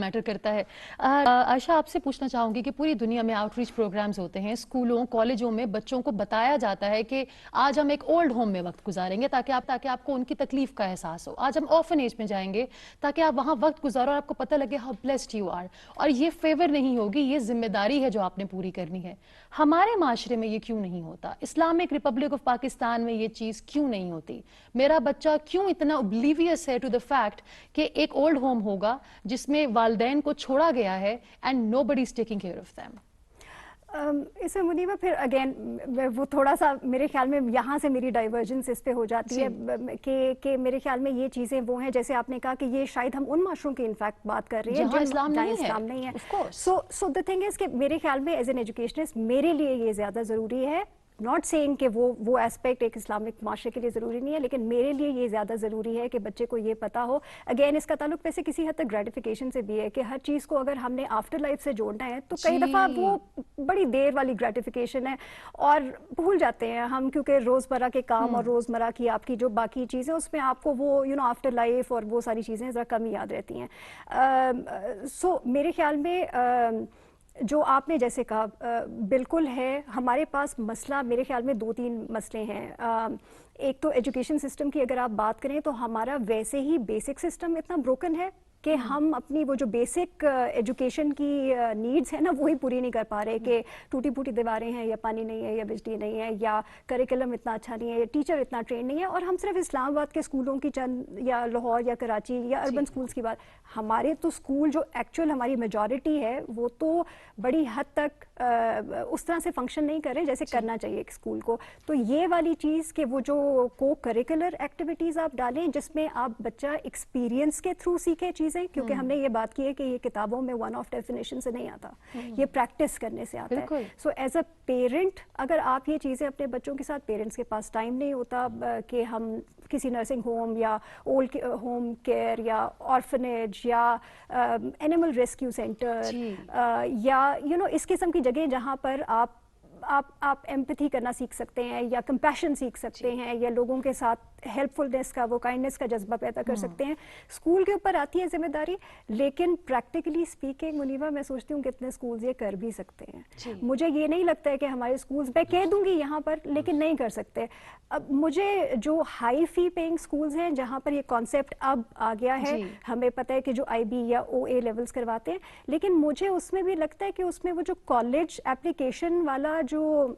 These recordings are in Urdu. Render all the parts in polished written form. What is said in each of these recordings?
میٹر کرتا ہے. عائشہ آپ سے پوچھنا چاہوں گی کہ پوری دنیا میں آؤٹ ریچ پروگرامز ہوتے ہیں, اسکولوں کالجوں میں بچوں کو بتایا جاتا ہے کہ آج ہم ایک اولڈ ہوم میں وقت گزاریں گے تاکہ آپ کو ان کی تکلیف کا احساس ہو. آج ہم آرفنیج میں جائیں گے تاکہ آپ وہاں وقت گزارو اور آپ کو پتہ لگے ہاؤ بلیسڈ یو آر. اور یہ فیور نہیں ہوگی, یہ ذمہ داری ہے جو آپ نے پوری کرنی ہے. ہمارے معاشرے میں یہ کیوں نہیں ہوتا؟ اسلامک ریپبلک آف پاکستان میں یہ چیز کیوں نہیں ہوتی؟ میرا بچہ کیوں اتنا اوبلیویس ہے ٹو دا فیکٹ کہ ایک اولڈ ہوم ہوگا جس میں والدین کو چھوڑا گیا ہے and nobody is taking care of them. اس میں منیبہ پھر اگین وہ تھوڑا سا میرے خیال میں یہاں سے میری ڈائیورجنس اس پہ ہو جاتی ہے کہ میرے خیال میں یہ چیزیں وہ ہیں جیسے آپ نے کہا کہ یہ شاید ہم ان معاشروں کی انفیکٹ بات کر رہے ہیں جہاں اسلام نہیں ہے. سو دا تھنگ از کہ میرے خیال میں ایز این ایجوکیشنسٹ میرے لیے یہ زیادہ ضروری ہے. ناٹ سیئنگ کہ وہ ایسپیکٹ ایک اسلامک معاشرے کے لیے ضروری نہیں ہے, لیکن میرے لیے یہ زیادہ ضروری ہے کہ بچے کو یہ پتا ہو. اگین اس کا تعلق ویسے کسی حد تک گریٹیفیکیشن سے بھی ہے کہ ہر چیز کو اگر ہم نے آفٹر لائف سے جوڑنا ہے تو کئی دفعہ وہ بڑی دیر والی گریٹیفیکیشن ہے اور بھول جاتے ہیں ہم, کیونکہ روزمرہ کے کام اور روزمرہ کی آپ کی جو باقی چیزیں اس میں آپ کو وہ آفٹر لائف اور وہ ساری چیزیں ذرا کم یاد رہتی ہیں. سو میرے خیال میں جو آپ نے جیسے کہا بالکل ہے, ہمارے پاس مسئلہ میرے خیال میں 2-3 مسئلے ہیں. ایک تو ایجوکیشن سسٹم کی اگر آپ بات کریں تو ہمارا ویسے ہی بیسک سسٹم اتنا بروکن ہے کہ ہم اپنی وہ جو بیسک ایجوکیشن کی نیڈز ہیں نا وہی پوری نہیں کر پا رہے, کہ ٹوٹی پھوٹی دیواریں ہیں یا پانی نہیں ہے یا بجلی نہیں ہے یا کریکلم اتنا اچھا نہیں ہے یا ٹیچر اتنا ٹرین نہیں ہے. اور ہم صرف اسلام آباد کے اسکولوں کی چند یا لاہور یا کراچی یا اربن اسکولس کی بات, ہمارے تو اسکول جو ایکچوئل ہماری میجورٹی ہے وہ تو بڑی حد تک اس طرح سے فنکشن نہیں کر رہے جیسے کرنا چاہیے ایک اسکول کو. تو یہ والی چیز کہ وہ جو کو کریکولر ایکٹیویٹیز آپ ڈالیں جس میں آپ بچہ ایکسپیرینس کے تھرو سیکھے چیزیں, کیونکہ ہم نے یہ بات کی ہے کہ یہ کتابوں میں ون آف ڈیفینیشن سے نہیں آتا, یہ پریکٹس کرنے سے آتا ہے. سو ایز اے پیرنٹ اگر آپ یہ چیزیں اپنے بچوں کے ساتھ, پیرنٹس کے پاس ٹائم نہیں ہوتا کہ ہم کسی نرسنگ ہوم یا اولڈ ہوم کیئر یا آرفنیج یا اینیمل ریسکیو سینٹر یا اس قسم کی جگہ جہاں پر آپ ایمپتھی کرنا سیکھ سکتے ہیں یا کمپیشن سیکھ سکتے ہیں یا لوگوں کے ساتھ ہیلپ فلنس کا وہ کائنڈنس کا جذبہ پیدا کر سکتے ہیں. اسکول کے اوپر آتی ہے ذمہ داری, لیکن پریکٹیکلی اسپیکنگ منیبہ میں سوچتی ہوں کتنے اسکولز یہ کر بھی سکتے ہیں. مجھے یہ نہیں لگتا ہے کہ ہمارے اسکولز, میں کہہ دوں گی یہاں پر, لیکن نہیں کر سکتے. اب مجھے جو ہائی فی پیئنگ اسکولز ہیں جہاں پر یہ کانسیپٹ اب آ گیا ہے, ہمیں پتہ ہے کہ جو آئی بی یا او اے لیولز کرواتے ہیں, لیکن مجھے اس میں بھی لگتا ہے کہ اس میں وہ جو کالج اپلیکیشن والا جو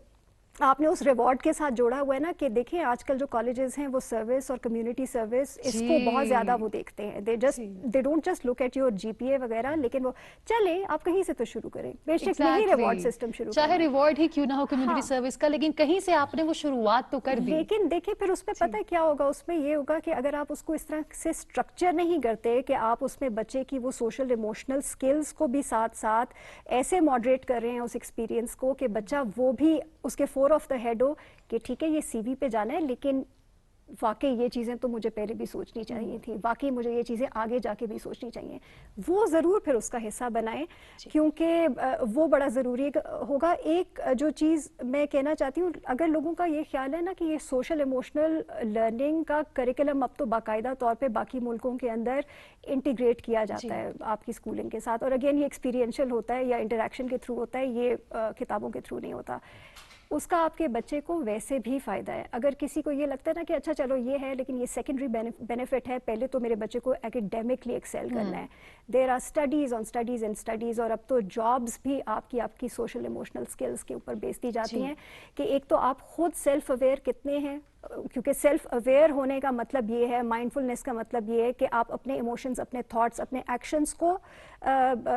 آپ نے اس ریوارڈ کے ساتھ جوڑا ہوا ہے نا, کہ دیکھیں آج کل جو کالجز ہیں وہ سروس اور کمیونٹی سروس اس کو بہت زیادہ وہ دیکھتے ہیں. They don't just look at your G P A وغیرہ, لیکن وہ چلیں آپ کہیں سے تو شروع کریں, بے شک یہی ریوارڈ سسٹم شروع کریں, چاہے ریوارڈ ہی کیوں نہ ہو کمیونٹی سروس کا, لیکن کہیں سے آپ نے وہ شروعات تو کر دی. لیکن دیکھیں پھر اس میں پتہ کیا ہوگا, اس میں یہ ہوگا کہ اگر آپ اس کو اس طرح سے اسٹرکچر نہیں کرتے کہ آپ اس میں بچے کی وہ سوشل ایموشنل اسکلس کو بھی ساتھ ساتھ ایسے ماڈریٹ کر رہے ہیں اس ایکسپیرینس کو کہ بچہ وہ بھی اس کے فور آف دا ہیڈ ہو کہ ٹھیک ہے یہ سی وی پہ جانا ہے, لیکن واقعی یہ چیزیں تو مجھے پہلے بھی سوچنی چاہیے تھی, واقعی مجھے یہ چیزیں آگے جا کے بھی سوچنی چاہیے. وہ ضرور پھر اس کا حصہ بنائیں کیونکہ وہ بڑا ضروری ہوگا. ایک جو چیز میں کہنا چاہتی ہوں, اگر لوگوں کا یہ خیال ہے نا کہ یہ سوشل ایموشنل لرننگ کا کریکلم اب تو باقاعدہ طور پہ باقی ملکوں کے اندر انٹیگریٹ کیا جاتا ہے آپ کی اسکولنگ کے ساتھ, اور اگین یہ ایکسپیرینشل ہوتا ہے یا انٹریکشن کے تھرو ہوتا ہے, یہ کتابوں کے تھرو نہیں ہوتا, اس کا آپ کے بچے کو ویسے بھی فائدہ ہے. اگر کسی کو یہ لگتا ہے نا کہ اچھا چلو یہ ہے لیکن یہ سیکنڈری بینیفٹ ہے, پہلے تو میرے بچے کو ایکیڈیمکلی ایکسیل کرنا ہے, there are studies on studies and studies, اور اب تو جابس بھی آپ کی سوشل ایموشنل اسکلس کے اوپر بیچ دی جاتی ہیں کہ ایک تو آپ خود سیلف اویئر کتنے ہیں, کیونکہ سیلف اویئر ہونے کا مطلب یہ ہے, مائنڈ فلنس کا مطلب یہ ہے کہ آپ اپنے ایموشنز, اپنے تھاٹس, اپنے ایکشنز کو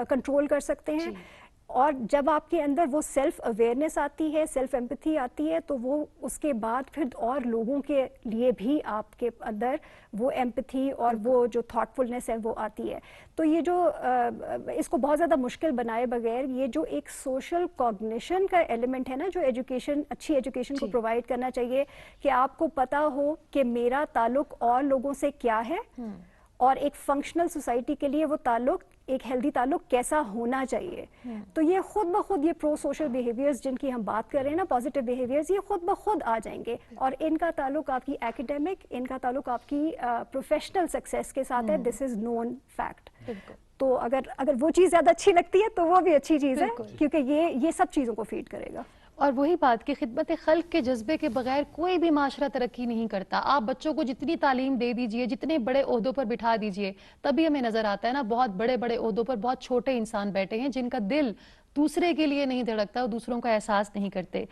کنٹرول کر سکتے ہیں. اور جب آپ کے اندر وہ سیلف اویئرنیس آتی ہے, سیلف ایمپتھی آتی ہے, تو وہ اس کے بعد پھر اور لوگوں کے لیے بھی آپ کے اندر وہ ایمپتھی اور وہ جو تھاٹ فلنس ہے وہ آتی ہے. تو یہ جو اس کو بہت زیادہ مشکل بنائے بغیر یہ جو ایک سوشل کوگنیشن کا ایلیمنٹ ہے نا, جو ایجوکیشن, اچھی ایجوکیشن کو پرووائڈ کرنا چاہیے کہ آپ کو پتا ہو کہ میرا تعلق اور لوگوں سے کیا ہے, اور ایک فنکشنل سوسائٹی کے لیے وہ تعلق, ایک ہیلدی تعلق کیسا ہونا چاہیے. تو یہ خود بخود یہ پرو سوشل بیہیویئرز جن کی ہم بات کر رہے ہیں نا, پازیٹیو بیہیویئرز, یہ خود بخود آ جائیں گے, اور ان کا تعلق آپ کی ایکیڈیمک, ان کا تعلق آپ کی پروفیشنل سکسیس کے ساتھ ہے. دس از نون فیکٹ. تو اگر وہ چیز زیادہ اچھی لگتی ہے تو وہ بھی اچھی چیز ہے، بالکل۔ کیونکہ یہ سب چیزوں کو فیڈ کرے گا۔ اور وہی بات کہ خدمت خلق کے جذبے کے بغیر کوئی بھی معاشرہ ترقی نہیں کرتا۔ آپ بچوں کو جتنی تعلیم دے دیجئے، جتنے بڑے عہدوں پر بٹھا دیجئے، تبھی ہمیں نظر آتا ہے نا بہت بڑے بڑے عہدوں پر بہت چھوٹے انسان بیٹھے ہیں جن کا دل دوسرے کے لیے نہیں دھڑکتا اور دوسروں کا احساس نہیں کرتے۔